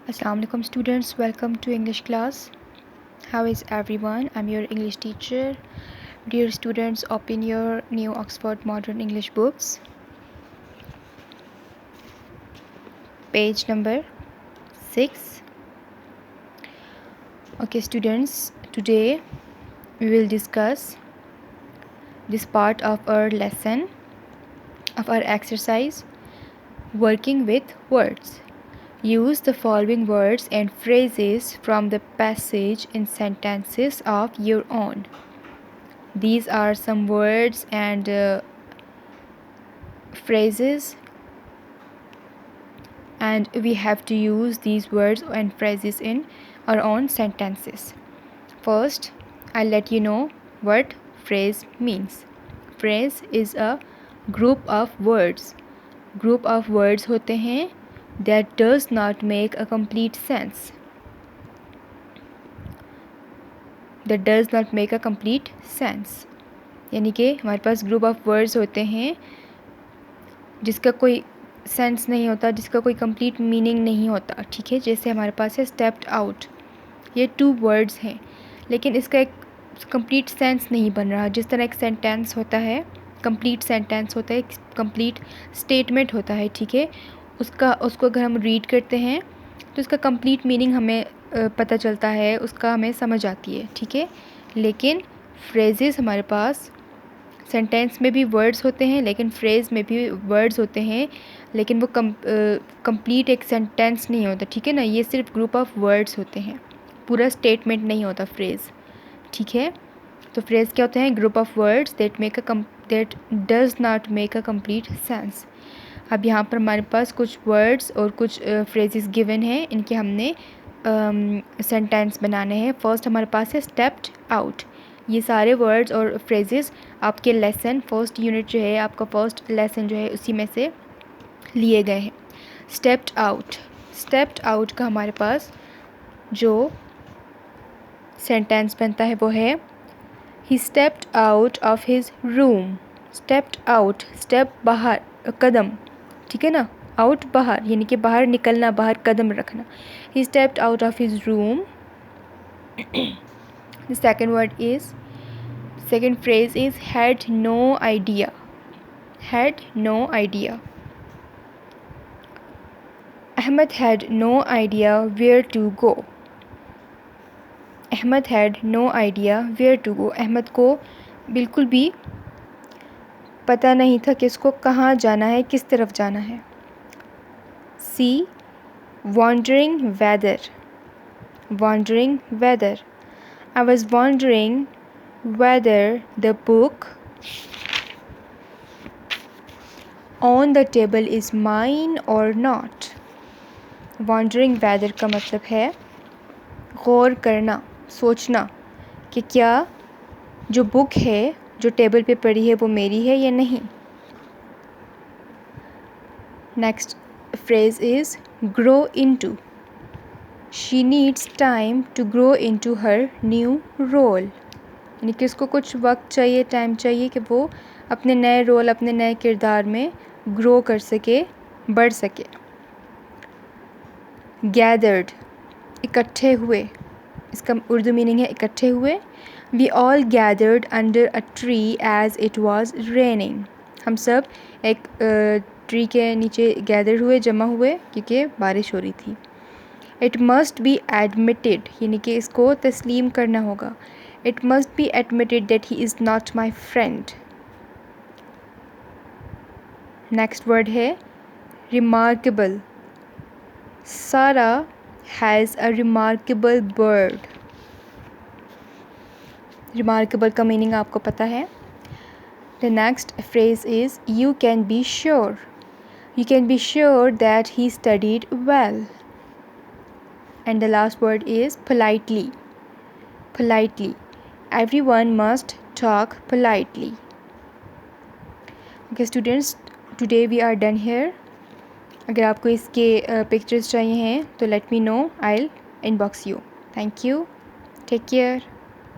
Assalamualaikum students, welcome to English class. How is everyone? I'm your English teacher. Dear students, open your new Oxford Modern English books. Page number 6. Okay students, today we will discuss this part of our lesson, of our exercise, working with words. Use the following words and phrases from the passage in sentences of your own. These are some words and phrases, and we have to use these words and phrases in our own sentences. First, I'll let you know what phrase means. Phrase is a group of words. Group of words होते हैं that does not make a complete sense. That does not make a complete sense. यानी कि हमारे पास group of words होते हैं जिसका कोई sense नहीं होता, जिसका कोई कंप्लीट मीनिंग नहीं होता. ठीक है, जैसे हमारे पास है स्टेप्ड आउट. ये 2 वर्ड्स हैं लेकिन इसका एक कंप्लीट सेंस नहीं बन रहा. जिस तरह एक सेंटेंस होता है, कंप्लीट सेंटेंस होता है, एक कंप्लीट स्टेटमेंट होता है. ठीक है, उसको अगर हम रीड करते हैं तो उसका कंप्लीट मीनिंग हमें पता चलता है, उसका हमें समझ आती है. ठीक है, लेकिन फ्रेजेस हमारे पास सेंटेंस में भी वर्ड्स होते हैं लेकिन फ्रेज़ में भी वर्ड्स होते हैं, लेकिन वो कंप्लीट एक सेंटेंस नहीं होता. ठीक है ना, ये सिर्फ ग्रुप ऑफ वर्ड्स होते हैं, पूरा स्टेटमेंट नहीं होता फ्रेज़. ठीक है, तो फ्रेज़ क्या होते हैं? Group of words that does not make a complete sense. अब यहाँ पर हमारे पास कुछ वर्ड्स और कुछ फ्रेजेस गिवन हैं, इनके हमने सेंटेंस बनाने हैं. फर्स्ट हमारे पास है स्टेप्ड आउट. ये सारे वर्ड्स और फ्रेजेस आपके लेसन फर्स्ट यूनिट जो है, आपका फर्स्ट लेसन जो है, उसी में से लिए गए हैं. Stepped out. स्टेप्ड आउट का हमारे पास जो सेंटेंस बनता है वो है ही stepped out of his room. Stepped out, step बाहर, कदम. ठीक है ना, आउट बाहर यानी कि बाहर निकलना, बाहर कदम रखना. ही stepped out of his room. The second phrase is had no idea. Had no idea. Ahmed had no idea where to go. Ahmed had no idea where to go. Ahmed को बिल्कुल भी पता नहीं था कि इसको कहाँ जाना है, किस तरफ जाना है. C. Wondering whether. Wondering whether. I was wondering whether the book on the table is mine or not. Wondering whether का मतलब है गौर करना, सोचना कि क्या जो बुक है जो टेबल पे पड़ी है वो मेरी है या नहीं. Next phrase is grow into. She needs time to grow into her new role. यानी कि उसको कुछ वक्त चाहिए, टाइम चाहिए कि वो अपने नए रोल, अपने नए किरदार में ग्रो कर सके, बढ़ सके. गैदर्ड, इकट्ठे हुए. इसका उर्दू मीनिंग है इकट्ठे हुए. We all gathered under a tree as it was raining. हम सब एक ट्री के नीचे गैदर हुए, जमा हुए, क्योंकि बारिश हो रही थी. इट मस्ट बी एडमिटेड, यानी कि इसको तस्लीम करना होगा. It must be admitted that he is not my friend. Next word है रिमार्केबल. सारा has a remarkable bird. Remarkable का मीनिंग आपको पता है. The next phrase is you can be sure. You can be sure that he studied well. And the last word is politely. Politely. Everyone must talk politely. Okay students, today we are done here. अगर आपको इसके pictures चाहिए हैं तो let me know. I'll inbox you. Thank you. Take care.